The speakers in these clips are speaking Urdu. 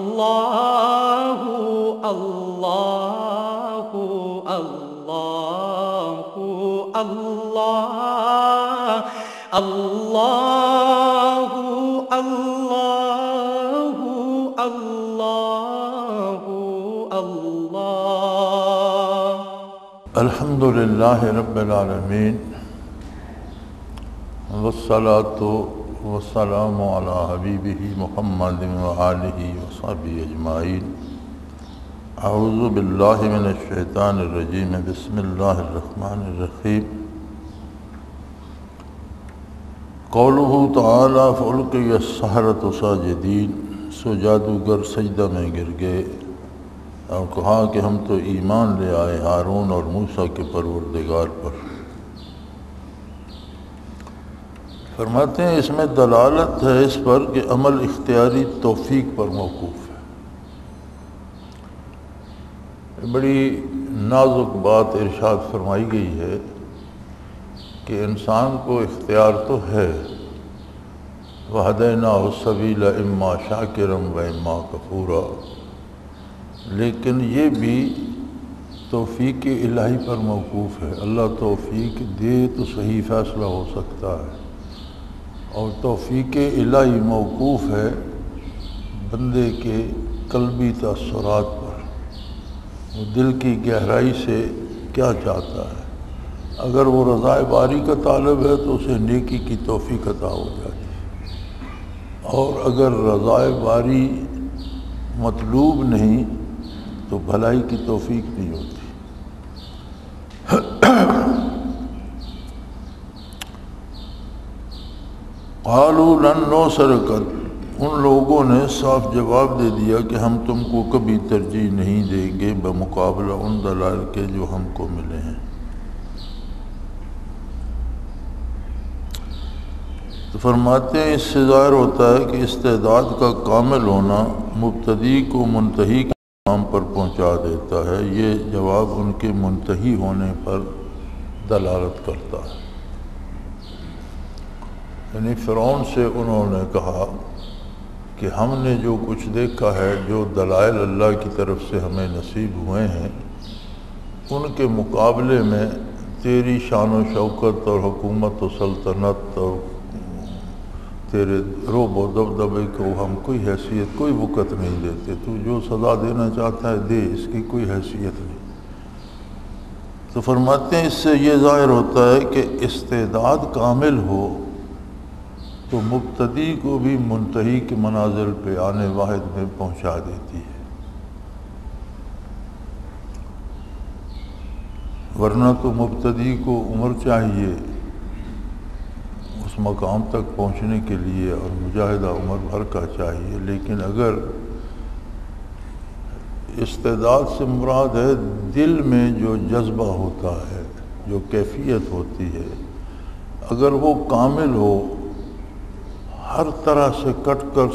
اللہ اللہ اللہ اللہ اللہ اللہ اللہ اللہ الحمدللہ رب العالمین والصلاة والسلام علی حبیبہ محمد وآلہ وصحبہ اجمعین اعوذ باللہ من الشیطان الرجیم بسم اللہ الرحمن الرحیم قولہ تعالی فألقی السحرۃ ساجدین، سو جادوگر سجدہ میں گر گئے اور کہا کہ ہم تو ایمان لے آئے ہارون اور موسیٰ کے پروردگار پر۔ فرماتے ہیں اس میں دلالت ہے اس پر کہ عمل اختیاری توفیق پر موقوف ہے۔ بڑی نازک بات ارشاد فرمائی گئی ہے کہ انسان کو اختیار تو ہے، وَهَدَيْنَاهُ السَّبِيلَ إِمَّا شَاكِرًا وَإِمَّا كَفُورًا، لیکن یہ بھی توفیق الہی پر موقوف ہے۔ اللہ توفیق دے تو صحیح فیصلہ ہو سکتا ہے، اور توفیق الہی موقوف ہے بندے کے قلبی تاثرات پر، وہ دل کی گہرائی سے کیا چاہتا ہے۔ اگر وہ رضائے باری کا طالب ہے تو اسے نیکی کی توفیق عطا ہو جاتی ہے، اور اگر رضائے باری مطلوب نہیں تو بھلائی کی توفیق نہیں ہوتی۔ قالوا لن نؤثرک، ان لوگوں نے صاف جواب دے دیا کہ ہم تم کو کبھی ترجیح نہیں دیں گے بمقابلہ ان دلائل کے جو ہم کو ملے ہیں۔ تو فرماتے ہیں اس سے ظاہر ہوتا ہے کہ استعداد کا کامل ہونا مبتدی کو منتہی کے مقام پر پہنچا دیتا ہے۔ یہ جواب ان کے منتہی ہونے پر دلالت کرتا ہے۔ یعنی فرعون سے انہوں نے کہا کہ ہم نے جو کچھ دیکھا ہے، جو دلائل اللہ کی طرف سے ہمیں نصیب ہوئے ہیں، ان کے مقابلے میں تیری شان و شوکت اور حکومت و سلطنت اور تیرے رعب و دبدبے کو ہم کوئی حیثیت، کوئی وقت نہیں دیتے۔ تو جو سزا دینا چاہتا ہے دے، اس کی کوئی حیثیت نہیں۔ تو فرماتے ہیں اس سے یہ ظاہر ہوتا ہے کہ استعداد کامل ہو تو مبتدی کو بھی منتہی کے منازل پہ آنے واحد میں پہنچا دیتی ہے، ورنہ تو مبتدی کو عمر چاہیے اس مقام تک پہنچنے کے لیے، اور مجاہدہ عمر بھر کا چاہیے۔ لیکن اگر استعداد سے مراد ہے دل میں جو جذبہ ہوتا ہے، جو کیفیت ہوتی ہے، اگر وہ کامل ہو، ہر طرح سے کٹ کر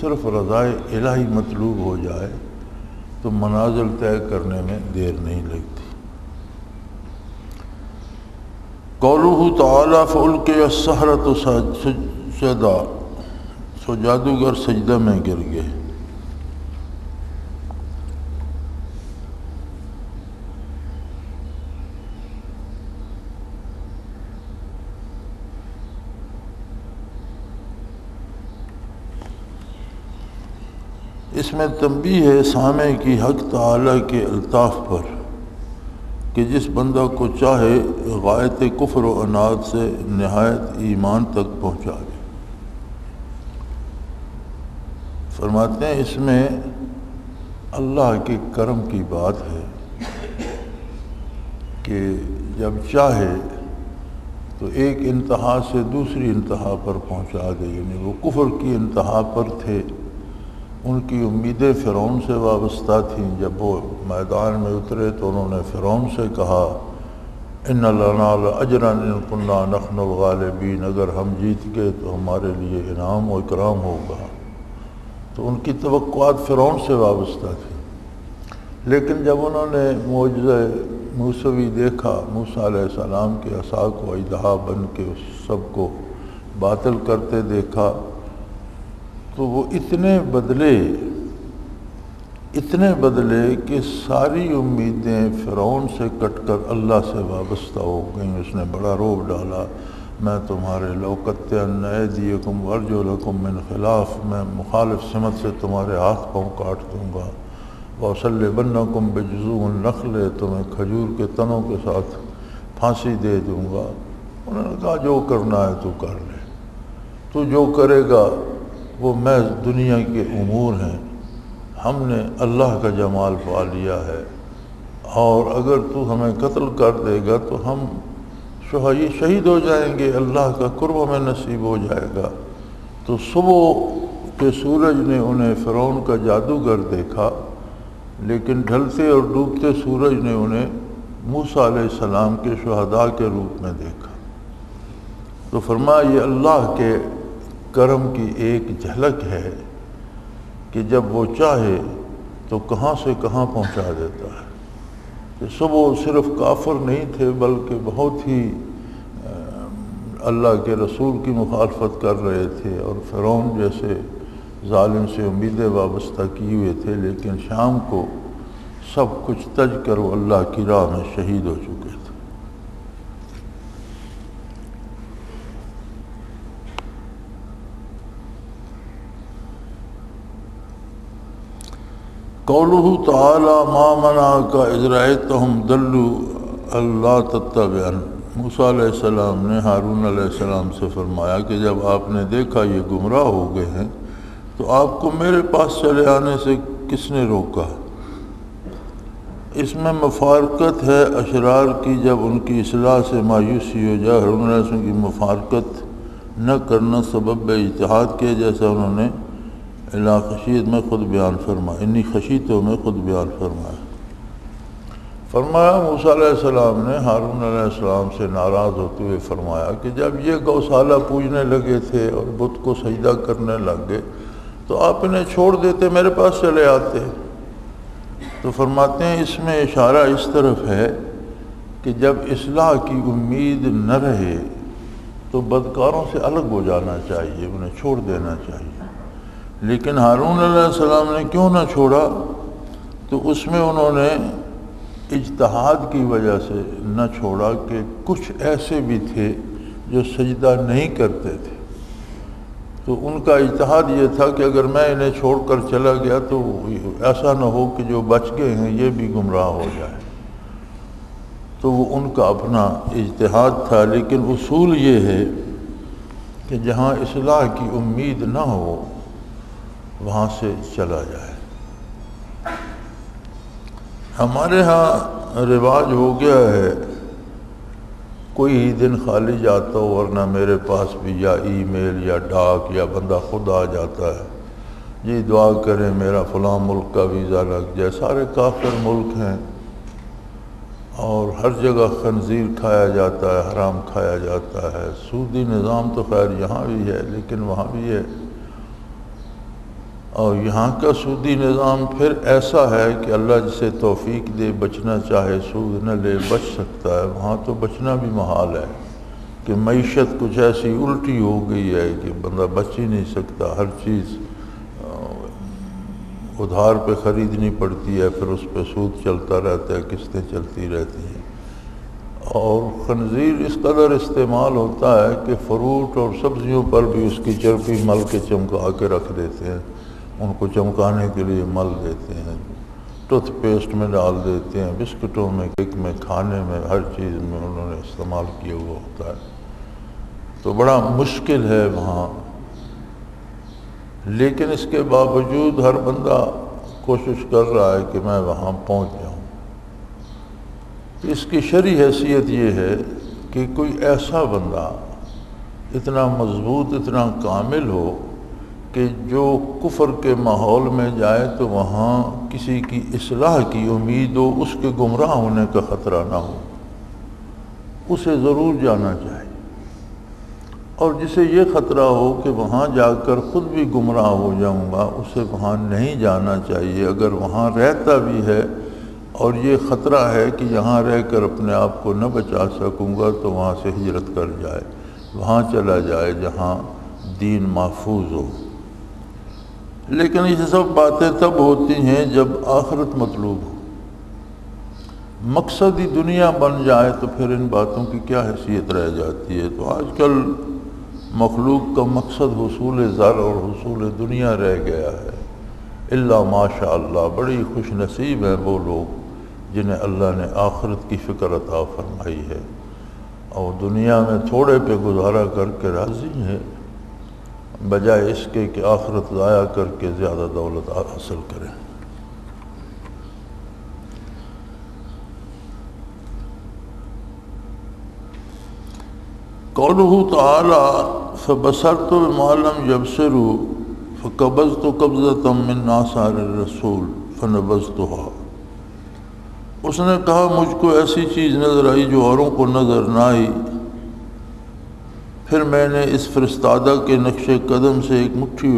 صرف رضائے الہی مطلوب ہو جائے تو منازل طے کرنے میں دیر نہیں لگتی۔ قولہ تعالی فألقی السحرۃ ساجدین، سو جادوگر سجدہ میں گر گئے۔ اس میں تنبیہ ہے سامع کی حق تعالی کے الطاف پر کہ جس بندہ کو چاہے غایت کفر و عناد سے نہایت ایمان تک پہنچا دے۔ فرماتے ہیں اس میں اللہ کے کرم کی بات ہے کہ جب چاہے تو ایک انتہا سے دوسری انتہا پر پہنچا دے۔ یعنی وہ کفر کی انتہا پر تھے، ان کی امیدیں فرعون سے وابستہ تھیں۔ جب وہ میدان میں اترے تو انہوں نے فرعون سے کہا ان لنا لاجرا ان کنا نحن الغالبین، اگر ہم جیت گئے تو ہمارے لیے انعام و اکرام ہوگا۔ تو ان کی توقعات فرعون سے وابستہ تھیں، لیکن جب انہوں نے معجزہ موسوی دیکھا، موسیٰ علیہ السلام کے عصا کو اژدہا بن کے اس سب کو باطل کرتے دیکھا، تو وہ اتنے بدلے اتنے بدلے کہ ساری امیدیں فرعون سے کٹ کر اللہ سے وابستہ ہو گئیں۔ اس نے بڑا روب ڈالا، میں تمہارے لوقتن ایدیکم وارجلکم من خلاف، میں مخالف سمت سے تمہارے ہاتھ پاؤں کاٹ دوں گا، وَأَصَلِّبَنَّكُمْ بِجُذُوعِ النَّخْلِ، تمہیں کھجور کے تنوں کے ساتھ پھانسی دے دوں گا۔ انہوں نے کہا جو کرنا ہے تو کر لے، تو جو کرے گا وہ محض دنیا کے امور ہیں، ہم نے اللہ کا جمال پا لیا ہے، اور اگر تو ہمیں قتل کر دے گا تو ہم شہید ہو جائیں گے، اللہ کا قرب ہمیں نصیب ہو جائے گا۔ تو صبح کے سورج نے انہیں فرعون کا جادوگر دیکھا، لیکن ڈھلتے اور ڈوبتے سورج نے انہیں موسیٰ علیہ السلام کے شہداء کے روپ میں دیکھا۔ تو فرمایا یہ اللہ کے کرم کی ایک جھلک ہے کہ جب وہ چاہے تو کہاں سے کہاں پہنچا دیتا ہے۔ کہ صبح صرف کافر نہیں تھے بلکہ بہت ہی اللہ کے رسول کی مخالفت کر رہے تھے اور فرعون جیسے ظالم سے امیدیں وابستہ کیے ہوئے تھے، لیکن شام کو سب کچھ تج کر وہ اللہ کی راہ میں شہید ہو چکے تھے۔ قولہ تعالی ما منعک اذ رأیتہم ضلوا الا تتبعن، موسیٰ علیہ السلام نے ہارون علیہ السلام سے فرمایا کہ جب آپ نے دیکھا یہ گمراہ ہو گئے ہیں تو آپ کو میرے پاس چلے آنے سے کس نے روکا؟ اس میں مفارقت ہے اشرار کی، جب ان کی اصلاح سے مایوسی ہو جائے۔ ہارون علیہ السلام کی مفارقت نہ کرنا سبب اجتہاد کے، جیسا انہوں نے الا خشیت میں خود بیان فرمایا، انی خشیتوں میں خود بیان فرمایا موسیٰ علیہ السلام نے ہارون علیہ السلام سے ناراض ہوتے ہوئے فرمایا کہ جب یہ گوشالہ پوجنے لگے تھے اور بت کو سجدہ کرنے لگ گئے تو آپ انہیں چھوڑ دیتے، میرے پاس چلے آتے۔ تو فرماتے ہیں اس میں اشارہ اس طرف ہے کہ جب اصلاح کی امید نہ رہے تو بدکاروں سے الگ ہو جانا چاہیے، انہیں چھوڑ دینا چاہیے۔ لیکن ہارون علیہ السلام نے کیوں نہ چھوڑا؟ تو اس میں انہوں نے اجتہاد کی وجہ سے نہ چھوڑا کہ کچھ ایسے بھی تھے جو سجدہ نہیں کرتے تھے، تو ان کا اجتہاد یہ تھا کہ اگر میں انہیں چھوڑ کر چلا گیا تو ایسا نہ ہو کہ جو بچ گئے ہیں یہ بھی گمراہ ہو جائے۔ تو وہ ان کا اپنا اجتہاد تھا، لیکن اصول یہ ہے کہ جہاں اصلاح کی امید نہ ہو وہاں سے چلا جائے۔ ہمارے ہاں رواج ہو گیا ہے کوئی ہی دن خالی جاتا ہو، ورنہ میرے پاس بھی یا ای میل یا ڈاک یا بندہ خود آ جاتا ہے، جی دعا کریں میرا فلاں ملک کا ویزا لگ جائے۔ سارے کافر ملک ہیں اور ہر جگہ خنزیر کھایا جاتا ہے، حرام کھایا جاتا ہے۔ سودی نظام تو خیر یہاں بھی ہے لیکن وہاں بھی ہے، اور یہاں کا سودی نظام پھر ایسا ہے کہ اللہ جسے توفیق دے بچنا چاہے سود نہ لے بچ سکتا ہے، وہاں تو بچنا بھی محال ہے کہ معیشت کچھ ایسی الٹی ہو گئی ہے کہ بندہ بچ ہی نہیں سکتا، ہر چیز ادھار پہ خریدنی پڑتی ہے، پھر اس پہ سود چلتا رہتا ہے، قسطیں چلتی رہتی ہیں۔ اور خنزیر اس قدر استعمال ہوتا ہے کہ فروٹ اور سبزیوں پر بھی اس کی چربی مل کے چمکا کے رکھ دیتے ہیں، ان کو چمکانے کے لیے مل دیتے ہیں، ٹوتھ پیسٹ میں ڈال دیتے ہیں، بسکٹوں میں، کیک میں، کھانے میں، ہر چیز میں انہوں نے استعمال کیا ہوا ہوتا ہے۔ تو بڑا مشکل ہے وہاں، لیکن اس کے باوجود ہر بندہ کوشش کر رہا ہے کہ میں وہاں پہنچ جاؤں۔ اس کی شرعی حیثیت یہ ہے کہ کوئی ایسا بندہ اتنا مضبوط، اتنا کامل ہو کہ جو کفر کے ماحول میں جائے تو وہاں کسی کی اصلاح کی امید ہو، اس کے گمراہ ہونے کا خطرہ نہ ہو، اسے ضرور جانا چاہیے۔ اور جسے یہ خطرہ ہو کہ وہاں جا کر خود بھی گمراہ ہو جاؤں گا، اسے وہاں نہیں جانا چاہیے۔ اگر وہاں رہتا بھی ہے اور یہ خطرہ ہے کہ یہاں رہ کر اپنے آپ کو نہ بچا سکوں گا تو وہاں سے ہجرت کر جائے، وہاں چلا جائے جہاں دین محفوظ ہو۔ لیکن یہ سب باتیں تب ہوتی ہیں جب آخرت مطلوب ہو، مقصد ہی دنیا بن جائے تو پھر ان باتوں کی کیا حیثیت رہ جاتی ہے۔ تو آج کل مخلوق کا مقصد حصول زر اور حصول دنیا رہ گیا ہے۔ الا ماشاء اللہ، بڑی خوش نصیب ہیں وہ لوگ جنہیں اللہ نے آخرت کی فکر عطا فرمائی ہے اور دنیا میں تھوڑے پہ گزارا کر کے راضی ہیں، بجائے اس کے کہ آخرت ضائع کر کے زیادہ دولت حاصل کریں۔ قولہ تعالی فبصرت بما لم یبصروا فقبضت قبضۃ من آثار الرسول فنبذتها۔ اس نے کہا مجھ کو ایسی چیز نظر آئی جو اوروں کو نظر نہ آئی، پھر میں نے اس فرستادہ کے نقش قدم سے ایک مٹھی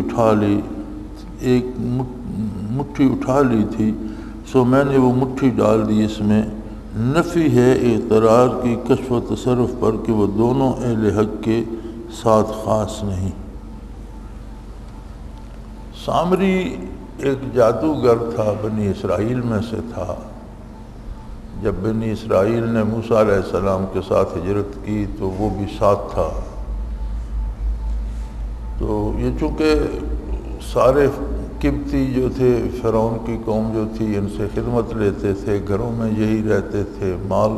اٹھا لی تھی، سو میں نے وہ مٹھی ڈال دی۔ اس میں نفی ہے اعتراض کی کشف و تصرف پر کہ وہ دونوں اہل حق کے ساتھ خاص نہیں۔ سامری ایک جادوگر تھا، بنی اسرائیل میں سے تھا۔ جب بنی اسرائیل نے موسیٰ علیہ السلام کے ساتھ ہجرت کی تو وہ بھی ساتھ تھا۔ تو یہ چونکہ سارے قبطی جو تھے، فرعون کی قوم جو تھی، ان سے خدمت لیتے تھے، گھروں میں یہی رہتے تھے، مال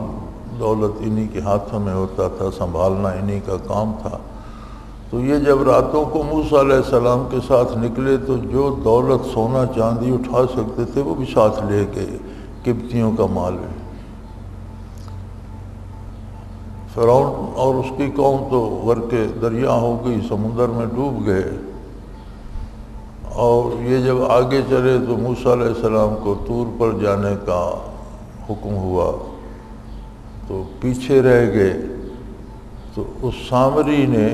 دولت انہی کے ہاتھوں میں ہوتا تھا، سنبھالنا انہی کا کام تھا۔ تو یہ جب راتوں کو موسیٰ علیہ السلام کے ساتھ نکلے تو جو دولت سونا چاندی اٹھا سکتے تھے وہ بھی ساتھ لے گئے، قبطیوں کا مال ہے۔ فرعون اور اس کی قوم تو غرق دریا ہو گئی، سمندر میں ڈوب گئے۔ اور یہ جب آگے چلے تو موسیٰ علیہ السلام کو طور پر جانے کا حکم ہوا تو پیچھے رہ گئے۔ تو اس سامری نے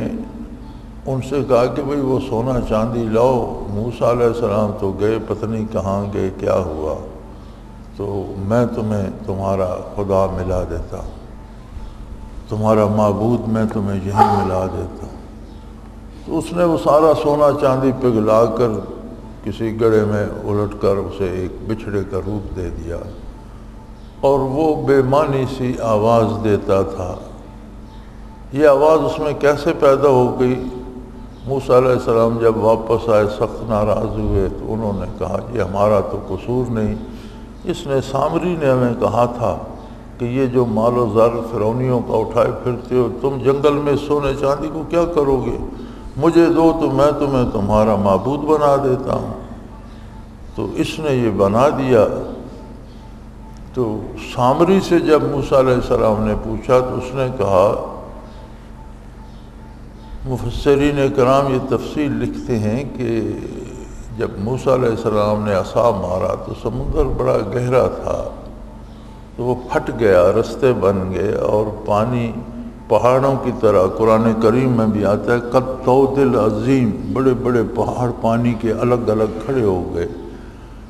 ان سے کہا کہ بھئی وہ سونا چاندی لاؤ۔ موسیٰ علیہ السلام تو گئے، پتہ نہیں کہاں گئے، کیا ہوا، تو میں تمہیں تمہارا خدا ملا دیتا ہوں، تمہارا معبود میں تمہیں یہیں ملا دیتا ہوں۔ تو اس نے وہ سارا سونا چاندی پگھلا کر کسی گڑھے میں الٹ کر اسے ایک بچھڑے کا روپ دے دیا، اور وہ بے معنی سی آواز دیتا تھا۔ یہ آواز اس میں کیسے پیدا ہو گئی؟ موسیٰ علیہ السلام جب واپس آئے سخت ناراض ہوئے تو انہوں نے کہا یہ ہمارا تو قصور نہیں، اس نے سامری نے ہمیں کہا تھا کہ یہ جو مال و زر فرعونیوں کا اٹھائے پھرتے ہو، تم جنگل میں سونے چاندی کو کیا کرو گے؟ مجھے دو تو میں تمہیں تمہارا معبود بنا دیتا ہوں۔ تو اس نے یہ بنا دیا۔ تو سامری سے جب موسیٰ علیہ السلام نے پوچھا تو اس نے کہا، مفسرین کرام یہ تفصیل لکھتے ہیں کہ جب موسیٰ علیہ السلام نے عصا مارا تو سمندر بڑا گہرا تھا، تو وہ پھٹ گیا، رستے بن گئے، اور پانی پہاڑوں کی طرح قرآن کریم میں بھی آتا ہے قد طود العظیم، بڑے بڑے پہاڑ پانی کے الگ الگ کھڑے ہو گئے،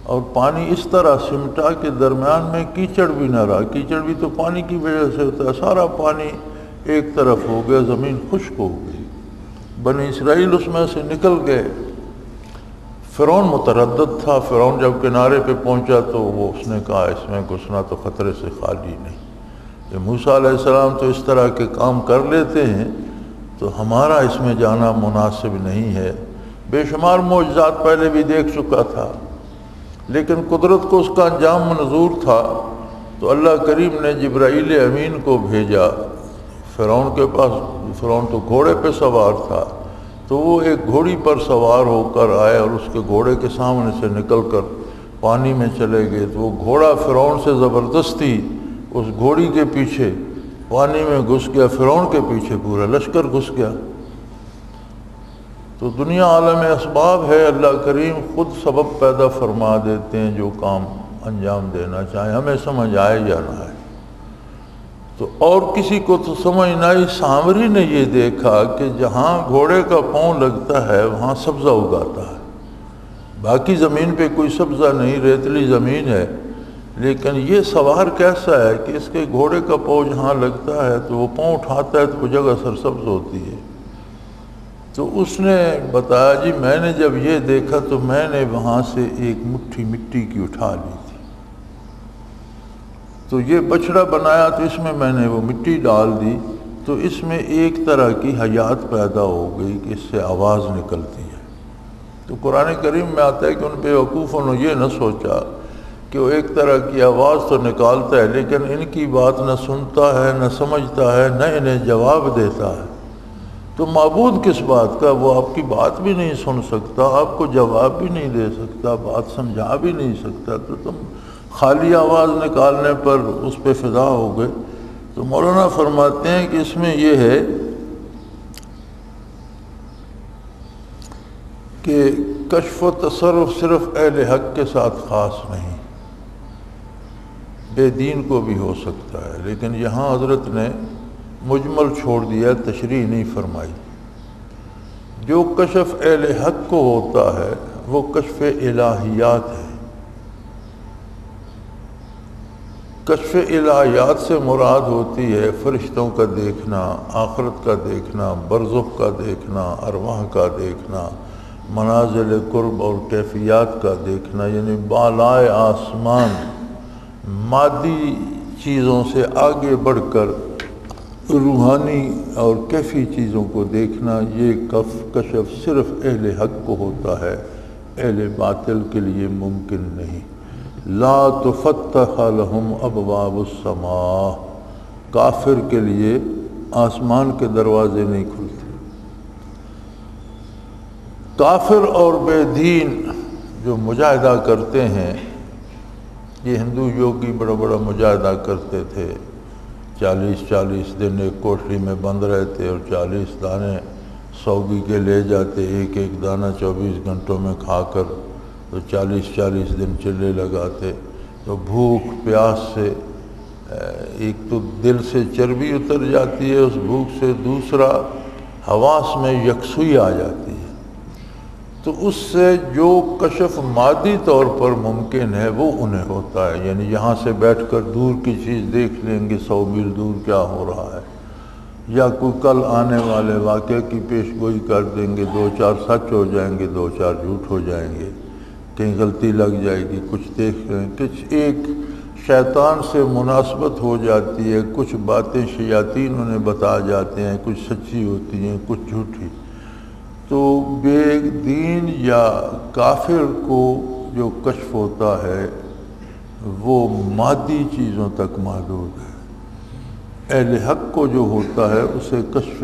اور پانی اس طرح سمٹا کہ درمیان میں کیچڑ بھی نہ رہا۔ کیچڑ بھی تو پانی کی وجہ سے ہوتا ہے، سارا پانی ایک طرف ہو گیا، زمین خشک ہو گئی، بنی اسرائیل اس میں سے نکل گئے۔ فرعون متردد تھا۔ فرعون جب کنارے پہ پہنچا تو اس نے کہا اس میں گھسنا تو خطرے سے خالی نہیں، کہ موسیٰ علیہ السلام تو اس طرح کے کام کر لیتے ہیں تو ہمارا اس میں جانا مناسب نہیں ہے۔ بے شمار معجزات پہلے بھی دیکھ چکا تھا، لیکن قدرت کو اس کا انجام منظور تھا۔ تو اللہ کریم نے جبرائیل امین کو بھیجا فرعون کے پاس۔ فرعون تو گھوڑے پہ سوار تھا، تو وہ ایک گھوڑی پر سوار ہو کر آئے اور اس کے گھوڑے کے سامنے سے نکل کر پانی میں چلے گئے۔ تو وہ گھوڑا فرعون سے زبردستی اس گھوڑی کے پیچھے پانی میں گھس گیا، فرعون کے پیچھے پورا لشکر گھس گیا۔ تو دنیا عالم اسباب ہے، اللہ کریم خود سبب پیدا فرما دیتے ہیں جو کام انجام دینا چاہیں، ہمیں سمجھ آئے یا نہ آئے۔ تو اور کسی کو تو سمجھ نہ آئی۔ سامری نے یہ دیکھا کہ جہاں گھوڑے کا پاؤں لگتا ہے وہاں سبزہ اگاتا ہے، باقی زمین پہ کوئی سبزہ نہیں، ریتلی زمین ہے، لیکن یہ سوار کیسا ہے کہ اس کے گھوڑے کا پاؤں جہاں لگتا ہے تو وہ پاؤں اٹھاتا ہے تو وہ جگہ سرسبز ہوتی ہے۔ تو اس نے بتایا جی میں نے جب یہ دیکھا تو میں نے وہاں سے ایک مٹھی مٹی کی اٹھا لی تھی، تو یہ بچڑا بنایا تو اس میں نے وہ مٹی ڈال دی، تو اس میں ایک طرح کی حیات پیدا ہو گئی کہ اس سے آواز نکلتی ہے۔ تو قرآن کریم میں آتا ہے کہ ان بیوقوفوں نے یہ نہ سوچا کہ وہ ایک طرح کی آواز تو نکالتا ہے لیکن ان کی بات نہ سنتا ہے نہ سمجھتا ہے نہ انہیں جواب دیتا ہے، تو معبود کس بات کا؟ وہ آپ کی بات بھی نہیں سن سکتا، آپ کو جواب بھی نہیں دے سکتا، بات سمجھا بھی نہیں سکتا، تو تم خالی آواز نکالنے پر اس پہ فدا ہو گئے۔ تو مولانا فرماتے ہیں کہ اس میں یہ ہے کہ کشف و تصرف صرف اہل حق کے ساتھ خاص نہیں، بے دین کو بھی ہو سکتا ہے، لیکن یہاں حضرت نے مجمل چھوڑ دیا، تشریح نہیں فرمائی۔ جو کشف اہل حق کو ہوتا ہے وہ کشف الہیات ہے۔ کشف الہیات سے مراد ہوتی ہے فرشتوں کا دیکھنا، آخرت کا دیکھنا، برزخ کا دیکھنا، ارواح کا دیکھنا، منازل قرب اور کیفیات کا دیکھنا، یعنی بالائے آسمان مادی چیزوں سے آگے بڑھ کر روحانی اور کیفی چیزوں کو دیکھنا۔ یہ کشف صرف اہل حق کو ہوتا ہے، اہل باطل کے لیے ممکن نہیں۔ لا تفتح لهم ابواب السماء، کافر کے لیے آسمان کے دروازے نہیں کھلتے۔ کافر اور بے دین جو مجاہدہ کرتے ہیں، یہ ہندو یوگی بڑا بڑا مجاہدہ کرتے تھے، 40 دن ایک کوٹری میں بند رہتے اور 40 دانے سوگی کے لے جاتے، ایک ایک دانہ 24 گھنٹوں میں کھا کر، تو 40 دن چلے لگاتے، تو بھوک پیاس سے ایک تو دل سے چربی اتر جاتی ہے اس بھوک سے، دوسرا حواس میں یکسوئی آ جاتی ہے۔ تو اس سے جو کشف مادی طور پر ممکن ہے وہ انہیں ہوتا ہے، یعنی یہاں سے بیٹھ کر دور کی چیز دیکھ لیں گے 100 میل دور کیا ہو رہا ہے، یا کوئی کل آنے والے واقعے کی پیش گوئی کر دیں گے، 2-4 سچ ہو جائیں گے، 2-4 جھوٹ ہو جائیں گے، کہیں غلطی لگ جائے گی، کچھ دیکھ لیں، کچھ ایک شیطان سے مناسبت ہو جاتی ہے، کچھ باتیں شیاطین انہیں بتا جاتے ہیں، کچھ سچی ہوتی ہیں کچھ جھوٹی۔ تو بے دین یا کافر کو جو کشف ہوتا ہے وہ مادی چیزوں تک محدود ہے، اہل حق کو جو ہوتا ہے اسے کشف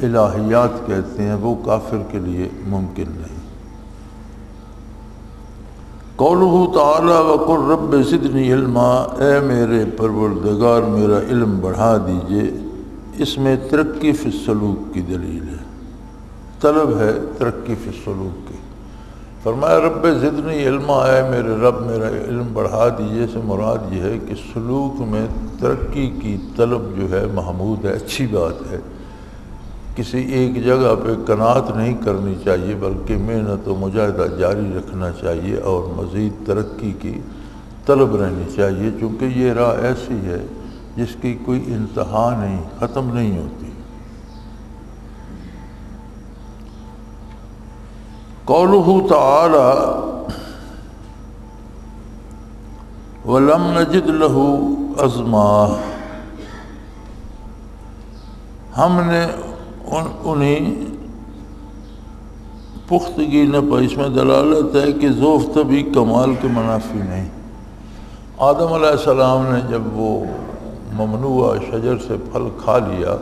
الہیات کہتے ہیں، وہ کافر کے لیے ممکن نہیں۔ قولہ تعالی وقل رب زدنی علما، اے میرے پروردگار میرا علم بڑھا دیجئے، اس میں ترقی فی السلوک کی دلیل ہے، طلب ہے ترقی فی السلوک کی۔ فرمایا رب زدنی علما، اے میرے رب میرا علم بڑھا دیجئے سے مراد یہ ہے کہ سلوک میں ترقی کی طلب جو ہے محمود ہے، اچھی بات ہے، کسی ایک جگہ پہ قناعت نہیں کرنی چاہیے بلکہ محنت و مجاہدہ جاری رکھنا چاہیے اور مزید ترقی کی طلب رہنی چاہیے، چونکہ یہ راہ ایسی ہے جس کی کوئی انتہا نہیں، ختم نہیں ہوتی۔ قولہ تعالی وَلَمْ نَجِدْ لَهُ عَزْمًا، ہم نے انہیں پختگی نہ پائی، اس میں دلالت ہے کہ ذوف طبی کمال کے منافی نہیں۔ آدم علیہ السلام نے جب وہ ممنوع شجر سے پھل کھا لیا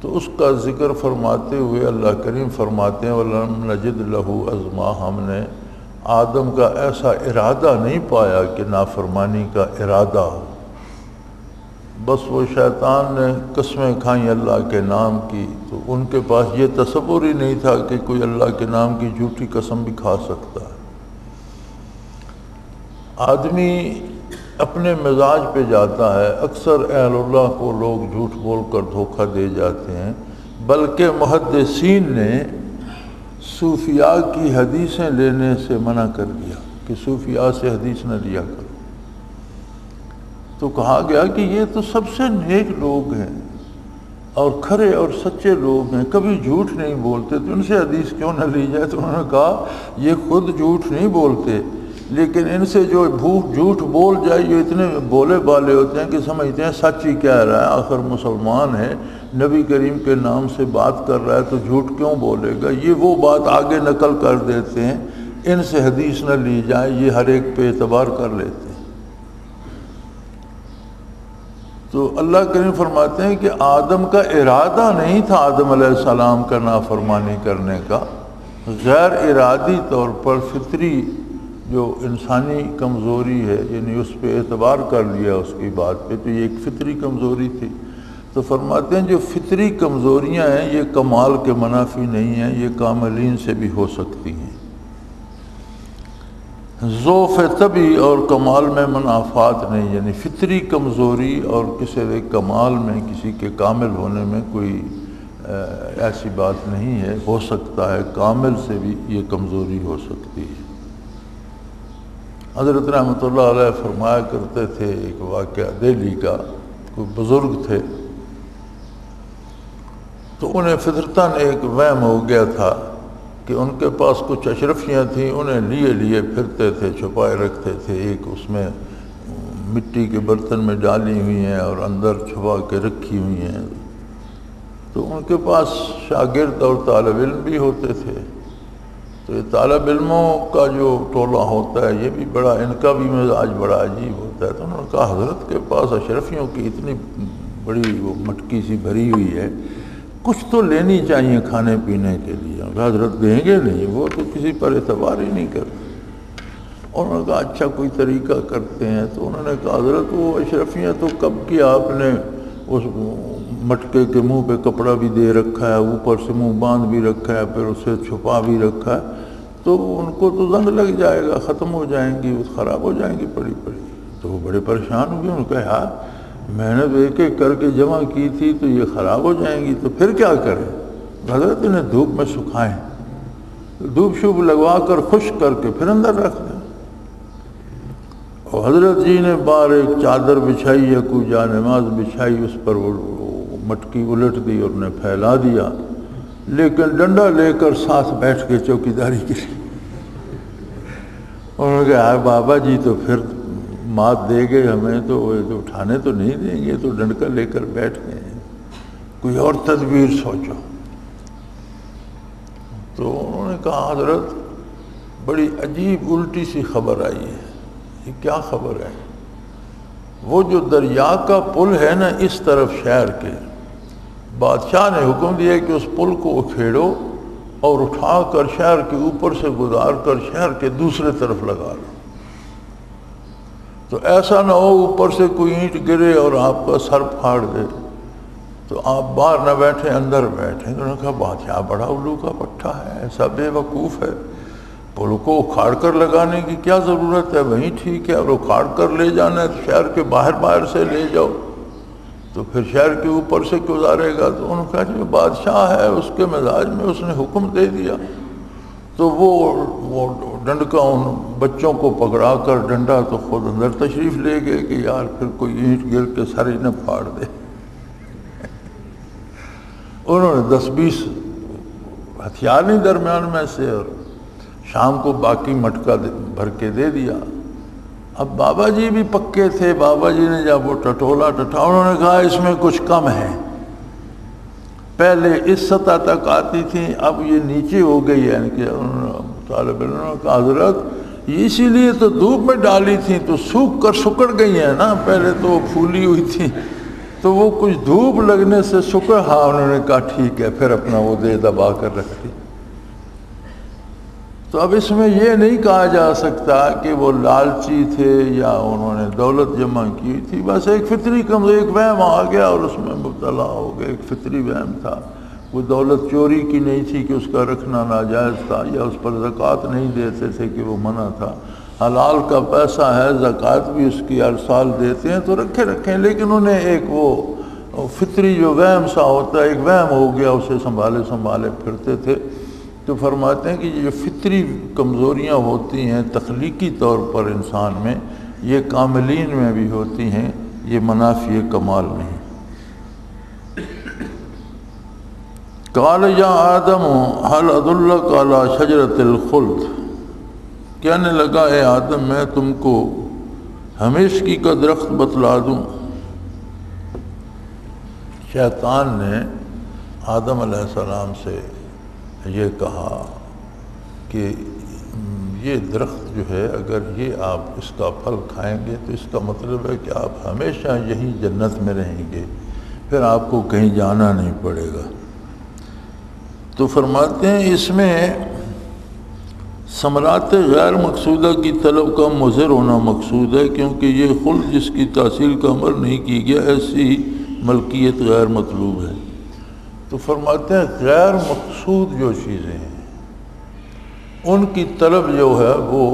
تو اس کا ذکر فرماتے ہوئے اللہ کریم فرماتے ہیں وَلَمْ نَجِدْ لَهُ عَزْمًا، ہم نے آدم کا ایسا ارادہ نہیں پایا کہ نافرمانی کا ارادہ ہو، بس وہ شیطان نے قسمیں کھائیں اللہ کے نام کی، تو ان کے پاس یہ تصور ہی نہیں تھا کہ کوئی اللہ کے نام کی جھوٹی قسم بھی کھا سکتا ہے۔ آدمی اپنے مزاج پہ جاتا ہے، اکثر اہل اللہ کو لوگ جھوٹ بول کر دھوکہ دے جاتے ہیں، بلکہ محدثین نے صوفیاء کی حدیثیں لینے سے منع کر دیا کہ صوفیاء سے حدیث نہ لیا کرو، تو کہا گیا کہ یہ تو سب سے نیک لوگ ہیں، اور کھرے اور سچے لوگ ہیں، کبھی جھوٹ نہیں بولتے، تو ان سے حدیث کیوں نہ لی جائے؟ تو انہوں نے کہا یہ خود جھوٹ نہیں بولتے، لیکن ان سے جو جھوٹ بول جائے، یہ اتنے بولے بالے ہوتے ہیں کہ سمجھتے ہیں سچ ہی کہہ رہا ہے، آخر مسلمان ہے، نبی کریم کے نام سے بات کر رہا ہے تو جھوٹ کیوں بولے گا؟ یہ وہ بات آگے نقل کر دیتے ہیں، ان سے حدیث نہ لی جائے، یہ ہر ایک پہ اعتبار کر لیتے ہیں۔ تو اللہ کریم فرماتے ہیں کہ آدم کا ارادہ نہیں تھا آدم علیہ السلام کا نافرمانی کرنے کا، غیر ارادی طور پر فطری جو انسانی کمزوری ہے، یعنی اس پہ اعتبار کر لیا اس کی بات پہ، تو یہ ایک فطری کمزوری تھی۔ تو فرماتے ہیں جو فطری کمزوریاں ہیں یہ کمال کے منافی نہیں ہیں، یہ کاملین سے بھی ہو سکتی ہیں۔ ضعف طبی اور کمال میں منافات نہیں، یعنی فطری کمزوری اور کسی کمال میں، کسی کے کامل ہونے میں کوئی ایسی بات نہیں ہے، ہو سکتا ہے کامل سے بھی یہ کمزوری ہو سکتی ہے۔ حضرت رحمۃ اللہ علیہ فرمایا کرتے تھے، ایک واقعہ دہلی کا، کوئی بزرگ تھے تو انہیں فطرتاً ایک وہم ہو گیا تھا کہ ان کے پاس کچھ اشرفیاں تھیں، انہیں لیے پھرتے تھے، چھپائے رکھتے تھے، ایک اس میں مٹی کے برتن میں ڈالی ہوئی ہیں اور اندر چھپا کے رکھی ہوئی ہیں۔ تو ان کے پاس شاگرد اور طالب علم بھی ہوتے تھے، تو یہ طالب علموں کا جو ٹولہ ہوتا ہے یہ بھی بڑا، ان کا بھی مزاج بڑا عجیب ہوتا ہے۔ تو انہوں نے کہا حضرت کے پاس اشرفیوں کی اتنی بڑی وہ مٹکی سی بھری ہوئی ہے، کچھ تو لینی چاہیے کھانے پینے کے لیے۔ حضرت دیں گے نہیں، وہ تو کسی پر اعتبار ہی نہیں کرتے۔ انہوں نے کہا اچھا کوئی طریقہ کرتے ہیں۔ تو انہوں نے کہا حضرت وہ اشرفیاں تو کب کی آپ نے اس مٹکے کے منہ پہ کپڑا بھی دے رکھا ہے، اوپر سے منہ باندھ بھی رکھا ہے، پھر اسے چھپا بھی رکھا ہے، تو ان کو تو زنگ لگ جائے گا، ختم ہو جائیں گی، خراب ہو جائیں گی پڑی۔ تو وہ بڑے پریشان ہوئے، انہوں نے کہا یار میں نے تو ایک ایک کر کے جمع کی تھی تو یہ خراب ہو جائیں گی، تو پھر کیا کریں؟ حضرت انہیں دھوپ میں سکھائیں، دھوپ شوب لگوا کر خشک کر کے پھر اندر رکھ دیں۔ اور حضرت جی نے باہر ایک چادر بچھائی یا کوئی جانماز بچھائی، اس پر وہ مٹکی الٹ دی اور نے پھیلا دیا، لیکن ڈنڈا لے کر ساتھ بیٹھ کے چوکیداری کی۔ انہوں نے کہا بابا جی تو پھر مات دے گئے ہمیں، تو وہ تو اٹھانے تو نہیں دیں گے، تو ڈنڈکا لے کر بیٹھ گئے، کوئی اور تدبیر سوچو۔ تو انہوں نے کہا حضرت بڑی عجیب الٹی سی خبر آئی ہے۔ یہ کیا خبر ہے؟ وہ جو دریا کا پل ہے نا اس طرف شہر کے، بادشاہ نے حکم دیا کہ اس پل کو اکھیڑو اور اٹھا کر شہر کے اوپر سے گزار کر شہر کے دوسرے طرف لگا لو، تو ایسا نہ ہو اوپر سے کوئی اینٹ گرے اور آپ کا سر پھاڑ دے، تو آپ باہر نہ بیٹھیں اندر بیٹھیں۔ انہوں نے کہا بادشاہ بڑا الو کا پٹھا ہے، ایسا بے وقوف ہے، پل کو اکھاڑ کر لگانے کی کیا ضرورت ہے؟ وہیں ٹھیک ہے، اور اکھاڑ کر لے جانا ہے تو شہر کے باہر سے لے جاؤ، تو پھر شہر کے اوپر سے گزارے گا۔ تو انہوں نے کہا جو بادشاہ ہے اس کے مزاج میں اس نے حکم دے دیا۔ تو وہ ڈنڈکا ان بچوں کو پکڑا کر ڈنڈا تو خود اندر تشریف لے گئے کہ یار پھر کوئی اینٹ گر کے سر ہی نہ پھاڑ دے۔ انہوں نے 10-20 ہتھیار نہیں درمیان میں سے، اور شام کو باقی مٹکا بھر کے دے دیا۔ اب بابا جی بھی پکے تھے، بابا جی نے جب وہ ٹٹولا انہوں نے کہا اس میں کچھ کم ہے، پہلے اس سطح تک آتی تھی اب یہ نیچے ہو گئی ہے۔ کہ طالب علم نے کہا حضرت اسی لیے تو دھوپ میں ڈالی تھی تو سوکھ کر سکڑ گئی ہیں نا، پہلے تو وہ پھولی ہوئی تھی تو وہ کچھ دھوپ لگنے سے سکڑ۔ ہاں انہوں نے کہا ٹھیک ہے، پھر اپنا وہ دے دبا کر رکھ دی۔ تو اب اس میں یہ نہیں کہا جا سکتا کہ وہ لالچی تھے یا انہوں نے دولت جمع کی تھی، بس ایک فطری ایک وہم آ گیا اور اس میں مبتلا ہو گئے، ایک فطری وہم تھا۔ کوئی دولت چوری کی نہیں تھی کہ اس کا رکھنا ناجائز تھا، یا اس پر زکوٰۃ نہیں دیتے تھے کہ وہ منع تھا۔ حلال کا پیسہ ہے، زکوٰۃ بھی اس کی ہر سال دیتے ہیں تو رکھیں، لیکن انہیں ایک وہ فطری جو وہم سا ہوتا ہے، ایک وہم ہو گیا، اسے سنبھالے پھرتے تھے۔ تو فرماتے ہیں کہ یہ فطری کمزوریاں ہوتی ہیں تخلیقی طور پر انسان میں، یہ کاملین میں بھی ہوتی ہیں، یہ منافی کمال نہیں۔ قال یا آدم هل ادلک علی شجرۃ الخلد، کہنے لگا اے آدم میں تم کو ہمیشگی کا درخت بتلا دوں۔ شیطان نے آدم علیہ السلام سے یہ کہا کہ یہ درخت جو ہے اگر یہ آپ اس کا پھل کھائیں گے تو اس کا مطلب ہے کہ آپ ہمیشہ یہی جنت میں رہیں گے، پھر آپ کو کہیں جانا نہیں پڑے گا۔ تو فرماتے ہیں اس میں ثمرات غیر مقصودہ کی طلب کا مضر ہونا مقصود ہے، کیونکہ یہ خلد جس کی تحصیل کا عمل نہیں کی گیا ایسی ملکیت غیر مطلوب ہے۔ تو فرماتے ہیں غیر مقصود جو چیزیں ہیں ان کی طلب جو ہے وہ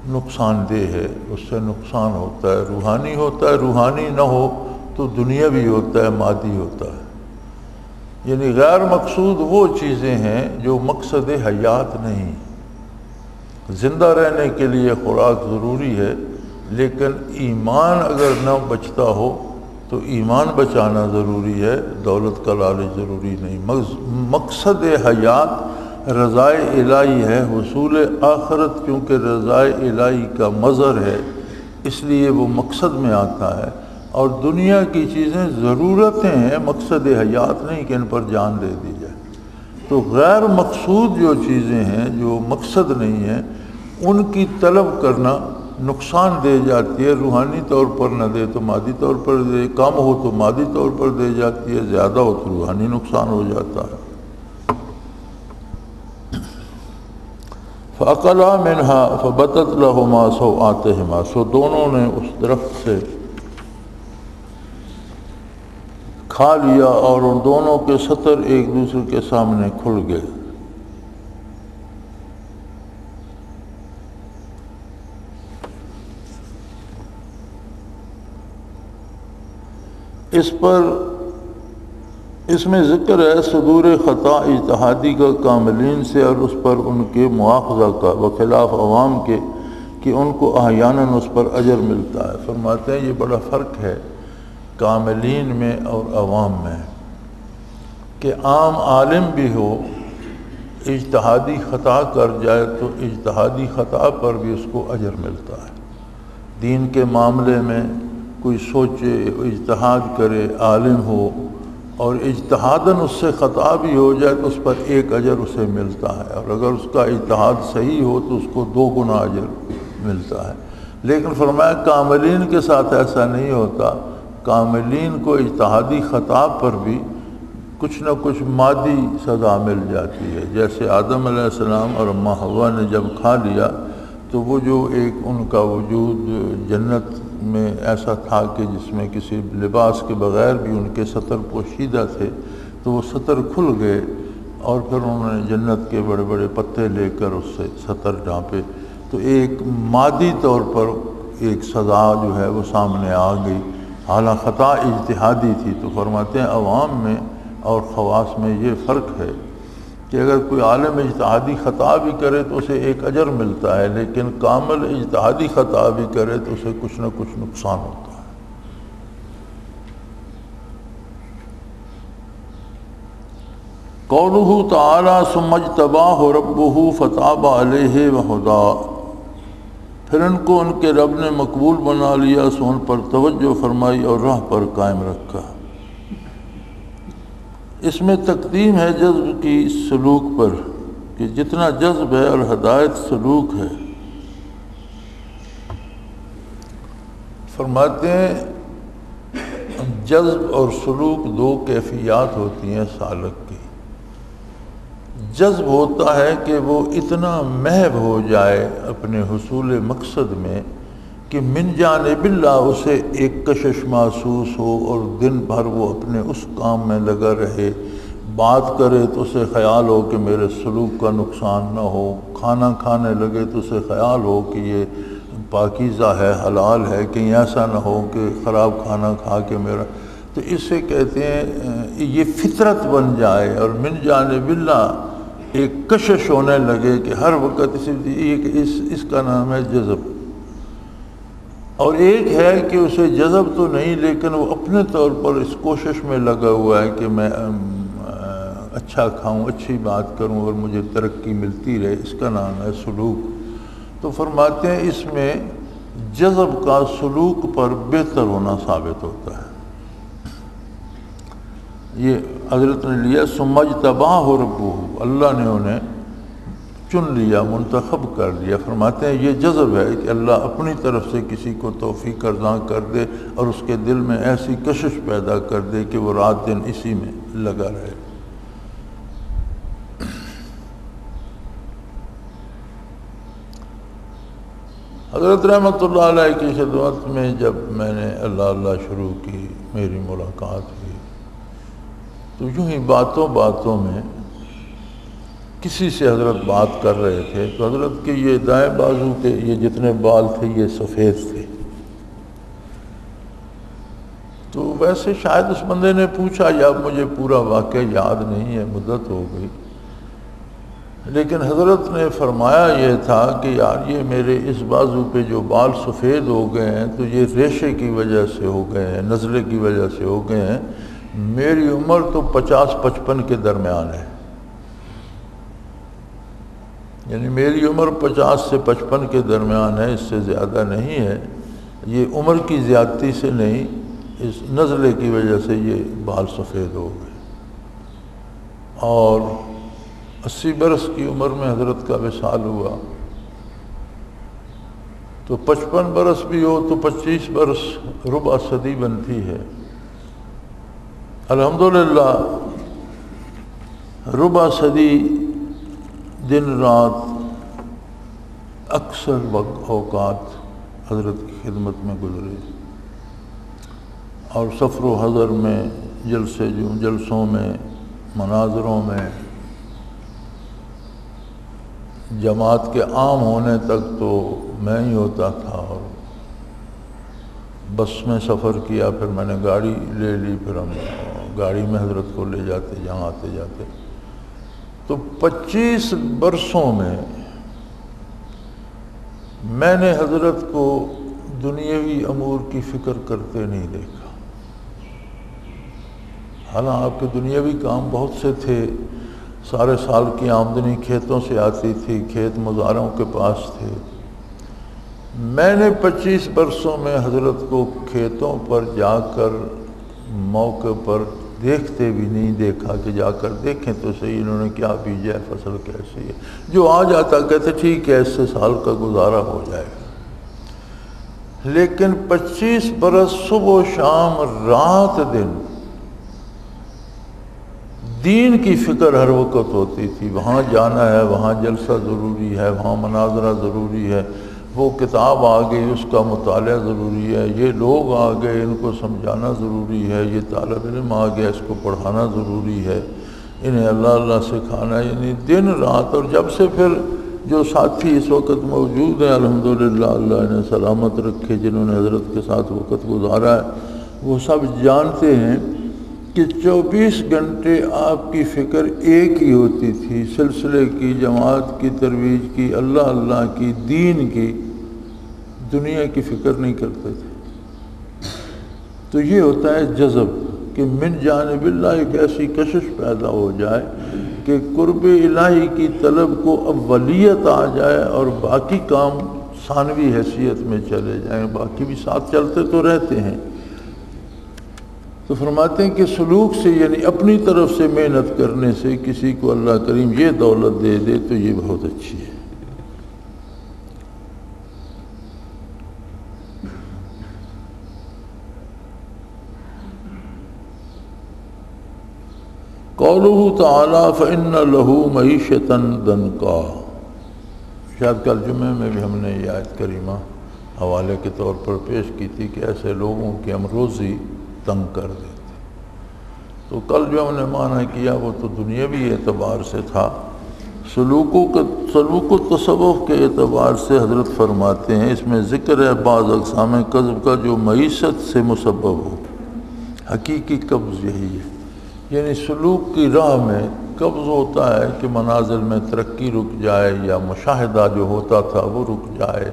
نقصان دہ ہے، اس سے نقصان ہوتا ہے، روحانی ہوتا ہے، روحانی نہ ہو تو دنیاوی ہوتا ہے، مادی ہوتا ہے۔ یعنی غیر مقصود وہ چیزیں ہیں جو مقصد حیات نہیں۔ زندہ رہنے کے لیے خوراک ضروری ہے، لیکن ایمان اگر نہ بچتا ہو تو ایمان بچانا ضروری ہے، دولت کا لالچ ضروری نہیں۔ مقصد حیات رضائے الہی ہے، حصول آخرت چونکہ رضائے الہی کا مظہر ہے اس لیے وہ مقصد میں آتا ہے، اور دنیا کی چیزیں ضرورتیں ہیں، مقصد حیات نہیں کہ ان پر جان دے دی جائے۔ تو غیر مقصود جو چیزیں ہیں جو مقصد نہیں ہیں ان کی طلب کرنا نقصان دے جاتی ہے، روحانی طور پر نہ دے تو مادی طور پر دے، کم ہو تو مادی طور پر دے جاتی ہے، زیادہ ہو تو روحانی نقصان ہو جاتا ہے۔ فَأَكَلَا مِنْهَا فَبَدَتْ لَهُمَا سَوْآتِهُمَا، سو دونوں نے اس درخت سے کھا لیا اور ان دونوں کے سطر ایک دوسرے کے سامنے کھل گئے۔ اس میں ذکر ہے صدور خطا اجتہادی کا کاملین سے اور اس پر ان کے مواخذہ کا، بخلاف عوام کے کہ ان کو احیاناً اس پر اجر ملتا ہے۔ فرماتے ہیں یہ بڑا فرق ہے کاملین میں اور عوام میں، کہ عام عالم بھی ہو اجتہادی خطا کر جائے تو اجتہادی خطا پر بھی اس کو اجر ملتا ہے۔ دین کے معاملے میں کوئی سوچے اجتہاد کرے، عالم ہو اور اجتہاداً اس سے خطا بھی ہو جائے تو اس پر ایک اجر اسے ملتا ہے، اور اگر اس کا اجتہاد صحیح ہو تو اس کو 2 گنا اجر ملتا ہے۔ لیکن فرمایا کاملین کے ساتھ ایسا نہیں ہوتا، کاملین کو اجتہادی خطا پر بھی کچھ نہ کچھ مادی سزا مل جاتی ہے۔ جیسے آدم علیہ السلام اور اماں حوا نے جب کھا لیا تو وہ جو ایک ان کا وجود جنت میں ایسا تھا کہ جس میں کسی لباس کے بغیر بھی ان کے سطر پوشیدہ تھے، تو وہ سطر کھل گئے اور پھر انہوں نے جنت کے بڑے بڑے پتے لے کر اس سے سطر ڈھانپے، تو ایک مادی طور پر ایک سزا جو ہے وہ سامنے آ گئی، حالانکہ خطا اجتہادی تھی۔ تو فرماتے ہیں عوام میں اور خواص میں یہ فرق ہے کہ اگر کوئی عالم اجتہادی خطا بھی کرے تو اسے ایک اجر ملتا ہے، لیکن کامل اجتہادی خطا بھی کرے تو اسے کچھ نہ کچھ نقصان ہوتا ہے۔ قولہ تعالی ثم اجتباہ ربہ فتاب علیہ وہدی، پھر ان کو ان کے رب نے مقبول بنا لیا، سو ان پر توجہ فرمائی اور راہ پر قائم رکھا۔ اس میں تقدیم ہے جذب کی سلوک پر، کہ جتنا جذب ہے اور ہدایت سلوک ہے۔ فرماتے ہیں جذب اور سلوک 2 کیفیات ہوتی ہیں سالک کی۔ جذب ہوتا ہے کہ وہ اتنا محو ہو جائے اپنے حصول مقصد میں کہ من جانب اللہ اسے ایک کشش محسوس ہو اور دن بھر وہ اپنے اس کام میں لگا رہے، بات کرے تو اسے خیال ہو کہ میرے سلوک کا نقصان نہ ہو، کھانا کھانے لگے تو اسے خیال ہو کہ یہ پاکیزہ ہے، حلال ہے، کہیں ایسا نہ ہو کہ خراب کھانا کھا کے میرا، تو اسے کہتے ہیں یہ فطرت بن جائے، اور من جانب اللہ ایک کشش ہونے لگے کہ ہر وقت اس کا نام ہے جذب۔ اور ایک ہے کہ اسے جذب تو نہیں لیکن وہ اپنے طور پر اس کوشش میں لگا ہوا ہے کہ میں اچھا کھاؤں، اچھی بات کروں اور مجھے ترقی ملتی رہے، اس کا نام ہے سلوک۔ تو فرماتے ہیں اس میں جذب کا سلوک پر بہتر ہونا ثابت ہوتا ہے۔ یہ حضرت نے لیا سمجتباہ ربہ، اللہ نے انہیں چن لیا، منتخب کر لیا۔ فرماتے ہیں یہ جذب ہے کہ اللہ اپنی طرف سے کسی کو توفیق ارزاں کر دے اور اس کے دل میں ایسی کشش پیدا کر دے کہ وہ رات دن اسی میں لگا رہے۔ حضرت رحمۃ اللہ علیہ کی خدمت میں جب میں نے اللہ شروع کی، میری ملاقات ہوئی، تو یوں ہی باتوں میں کسی سے حضرت بات کر رہے تھے تو حضرت کے یہ دائیں بازو کے یہ جتنے بال تھے یہ سفید تھے۔ تو ویسے شاید اس بندے نے پوچھا، یا مجھے پورا واقعہ یاد نہیں ہے، مدت ہو گئی، لیکن حضرت نے فرمایا یہ تھا کہ یار یہ میرے اس بازو پہ جو بال سفید ہو گئے ہیں تو یہ ریشے کی وجہ سے ہو گئے ہیں، نزلے کی وجہ سے ہو گئے ہیں۔ میری عمر تو 50-55 کے درمیان ہے، یعنی میری عمر 50 سے 55 کے درمیان ہے، اس سے زیادہ نہیں ہے۔ یہ عمر کی زیادتی سے نہیں، اس نزلے کی وجہ سے یہ بال سفید ہو گئے۔ اور 80 برس کی عمر میں حضرت کا وصال ہوا، تو 55 برس بھی ہو تو 25 برس ربع صدی بنتی ہے۔ الحمدللہ ربع صدی دن رات اکثر اوقات حضرت کی خدمت میں گزرے، اور سفر و حضر میں، جلسوں میں، مناظروں میں، جماعت کے عام ہونے تک تو میں ہی ہوتا تھا، اور بس میں سفر کیا، پھر میں نے گاڑی لے لی، پھر ہم گاڑی میں حضرت کو لے جاتے جہاں آتے جاتے۔ تو 25 برسوں میں نے حضرت کو دنیاوی امور کی فکر کرتے نہیں دیکھا۔ حالانکہ آپ کے دنیاوی کام بہت سے تھے، سارے سال کی آمدنی کھیتوں سے آتی تھی، کھیت مزاروں کے پاس تھے۔ میں نے 25 برسوں میں حضرت کو کھیتوں پر جا کر موقع پر دیکھتے بھی نہیں دیکھا کہ جا کر دیکھیں تو صحیح انہوں نے کیا بیجا ہے، فصل کیسی ہے۔ جو آ جاتا کہتے ٹھیک ہے اس سے سال کا گزارا ہو جائے گا، لیکن 25 برس صبح و شام رات دن دین کی فکر ہر وقت ہوتی تھی۔ وہاں جانا ہے، وہاں جلسہ ضروری ہے، وہاں مناظرہ ضروری ہے، وہ کتاب آ گئی اس کا مطالعہ ضروری ہے، یہ لوگ آ گئے ان کو سمجھانا ضروری ہے، یہ طالب علم آ گیا اس کو پڑھانا ضروری ہے، انہیں اللہ سکھانا، یعنی دن رات۔ اور جب سے پھر جو ساتھی اس وقت موجود ہیں الحمدللہ اللہ نے سلامت رکھے، جنہوں نے حضرت کے ساتھ وقت گزارا ہے، وہ سب جانتے ہیں کہ 24 گھنٹے آپ کی فکر ایک ہی ہوتی تھی، سلسلے کی، جماعت کی ترویج کی، اللہ کی، دین کی، دنیا کی فکر نہیں کرتے تھے۔ تو یہ ہوتا ہے جذب کہ من جانب اللہ ایک ایسی کشش پیدا ہو جائے کہ قرب الہی کی طلب کو اولیت آ جائے اور باقی کام ثانوی حیثیت میں چلے جائیں، باقی بھی ساتھ چلتے تو رہتے ہیں۔ تو فرماتے ہیں کہ سلوک سے، یعنی اپنی طرف سے محنت کرنے سے کسی کو اللہ کریم یہ دولت دے دے تو یہ بہت اچھی ہے۔ قولہ تعالیٰ فإن له معیشۃ ضنکا، شاید کل جمعے میں بھی ہم نے یہ آیت کریمہ حوالے کے طور پر پیش کی تھی کہ ایسے لوگوں کی ہم روزی تنگ کر دیتے۔ تو کل جو ہم نے معنی کیا وہ تو دنیاوی اعتبار سے تھا، سلوک و تصوف کے اعتبار سے حضرت فرماتے ہیں اس میں ذکر ہے بعض اقسام قبض کا جو معیشت سے مسبب ہو۔ حقیقی قبض یہی ہے، یعنی سلوک کی راہ میں قبض ہوتا ہے کہ منازل میں ترقی رک جائے، یا مشاہدہ جو ہوتا تھا وہ رک جائے،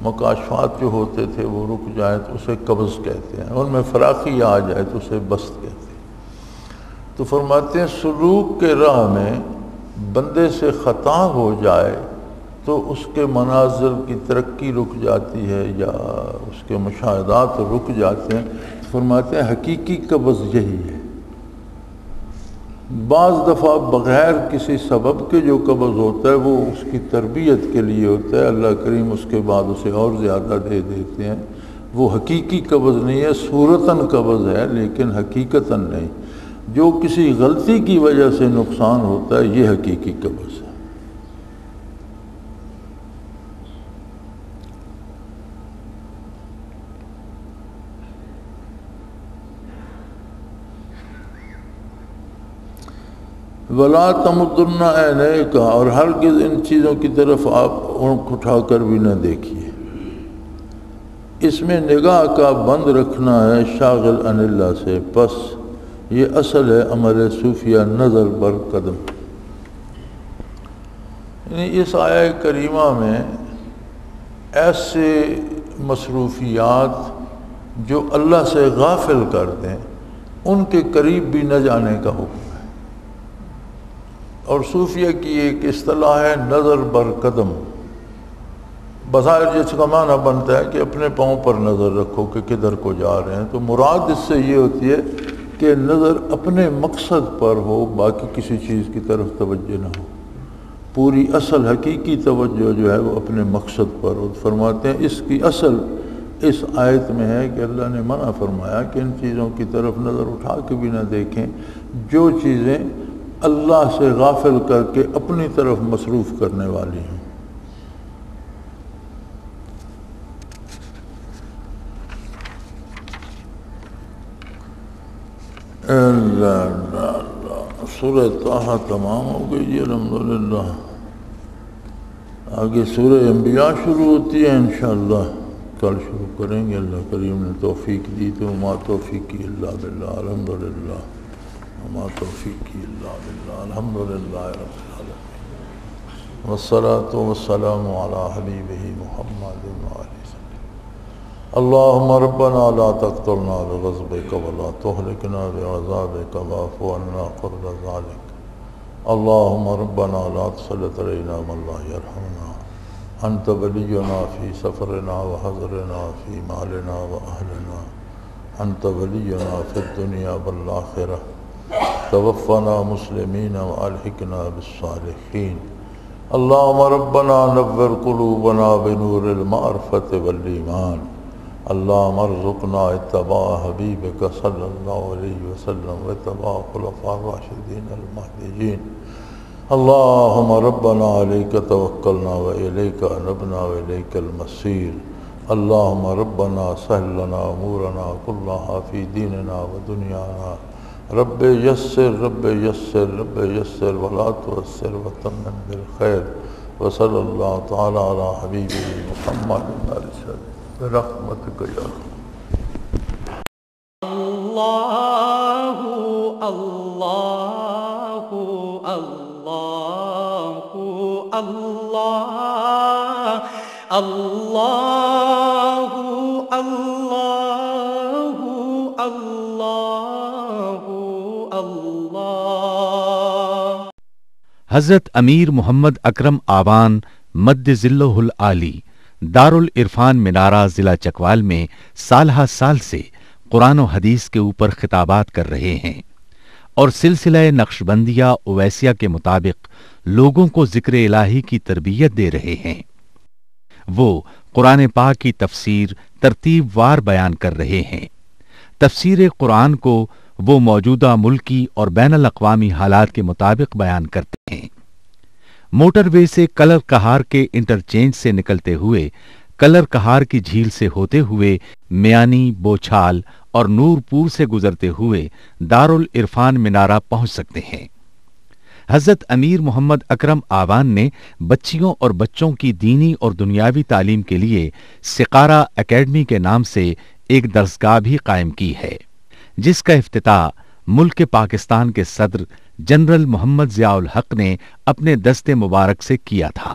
مکاشفات جو ہوتے تھے وہ رک جائیں تو اسے قبض کہتے ہیں، ان میں فراخی آ جائے تو اسے بسط کہتے ہیں۔ تو فرماتے ہیں سلوک کے راہ میں بندے سے خطا ہو جائے تو اس کے مناظر کی ترقی رک جاتی ہے یا اس کے مشاہدات رک جاتے ہیں. تو فرماتے ہیں حقیقی قبض یہی ہے. بعض دفعہ بغیر کسی سبب کے جو قبض ہوتا ہے وہ اس کی تربیت کے لیے ہوتا ہے، اللہ کریم اس کے بعد اسے اور زیادہ دے دیتے ہیں. وہ حقیقی قبض نہیں ہے، صورتاً قبض ہے لیکن حقیقتاً نہیں. جو کسی غلطی کی وجہ سے نقصان ہوتا ہے یہ حقیقی قبض ہے. وَلَا تَمُدُّنَّ عَيْنَيْكَ، اور ہرگز ان چیزوں کی طرف آپ آنکھ اٹھا کر بھی نہ دیکھیے. اس میں نگاہ کا بند رکھنا ہے شاغل عن اللہ سے. پس یہ اصل ہے امر صوفیہ نظر بر قدم. یعنی اس آیہ کریمہ میں ایسے مصروفیات جو اللہ سے غافل کر دیں ان کے قریب بھی نہ جانے کا حکم ہے. اور صوفیہ کی ایک اصطلاح ہے نظر بر قدم. بظاہر جس کا معنی بنتا ہے کہ اپنے پاؤں پر نظر رکھو کہ کدھر کو جا رہے ہیں، تو مراد اس سے یہ ہوتی ہے کہ نظر اپنے مقصد پر ہو، باقی کسی چیز کی طرف توجہ نہ ہو. پوری اصل حقیقی توجہ جو ہے وہ اپنے مقصد پر ہو. فرماتے ہیں اس کی اصل اس آیت میں ہے کہ اللہ نے منع فرمایا کہ ان چیزوں کی طرف نظر اٹھا کے بھی نہ دیکھیں جو چیزیں اللہ سے غافل کر کے اپنی طرف مصروف کرنے والی ہیں. سورہ طٰہٰ تمام ہو گئی جی الحمدللہ. آگے سورہ انبیاء شروع ہوتی ہے انشاءاللہ. کل شروع کریں گے، اللہ کریم نے توفیق دی تو ما توفیقی الا باللہ. الحمدللہ وما توفیقی الا باللہ. الحمدللہ رب العالمین والصلاة والسلام علی حبیبہ محمد وآلہ. اللہم ربنا لا تقتلنا بغضبک ولا تہلکنا بعذابک واعف عنا قبل ذلک. اللہم ربنا لا تسلط علینا من لا یرحمنا. انت ولینا فی سفرنا وحضرنا فی مالنا واہلنا. انت ولینا فی الدنیا والآخرہ. توفنا مسلمین والحقنا بالصالحین. اللہم ربنا نور قلوبنا بنور المعرفت والایمان. اللہم ارزقنا اتباع حبیبک صلی اللہ علیہ وسلم واتباع خلفاء الراشدین المہدیین. اللہم ربنا علیک توکلنا والیک انبنا والیک المصیر. اللہم ربنا سہل لنا امورنا کلها فی دیننا ودنیانا. رب یسر رب یسر رب یسر ولا تعسر وتمم بالخیر. وصلی اللہ تعالی علی حبیبہ محمد برحمتک یا اللہ. اللہ اللہ اللہ اللہ اللہ اللہ اللہ. حضرت امیر محمد اکرم آوان مد ذلہ العالی دارالعرفان منارہ ضلع چکوال میں سالہ سال سے قرآن و حدیث کے اوپر خطابات کر رہے ہیں اور سلسلہ نقشبندیہ اویسیہ کے مطابق لوگوں کو ذکر الہی کی تربیت دے رہے ہیں. وہ قرآن پاک کی تفسیر ترتیب وار بیان کر رہے ہیں. تفسیر قرآن کو وہ موجودہ ملکی اور بین الاقوامی حالات کے مطابق بیان کرتے ہیں. موٹر وے سے کلر کہار کے انٹرچینج سے نکلتے ہوئے کلر کہار کی جھیل سے ہوتے ہوئے میانی، بوچھال اور نورپور سے گزرتے ہوئے دارالعرفان منارہ پہنچ سکتے ہیں. حضرت امیر محمد اکرم آوان نے بچیوں اور بچوں کی دینی اور دنیاوی تعلیم کے لیے سقارہ اکیڈمی کے نام سے ایک درسگاہ بھی قائم کی ہے، جس کا افتتاح ملک پاکستان کے صدر جنرل محمد ضیاء الحق نے اپنے دست مبارک سے کیا تھا.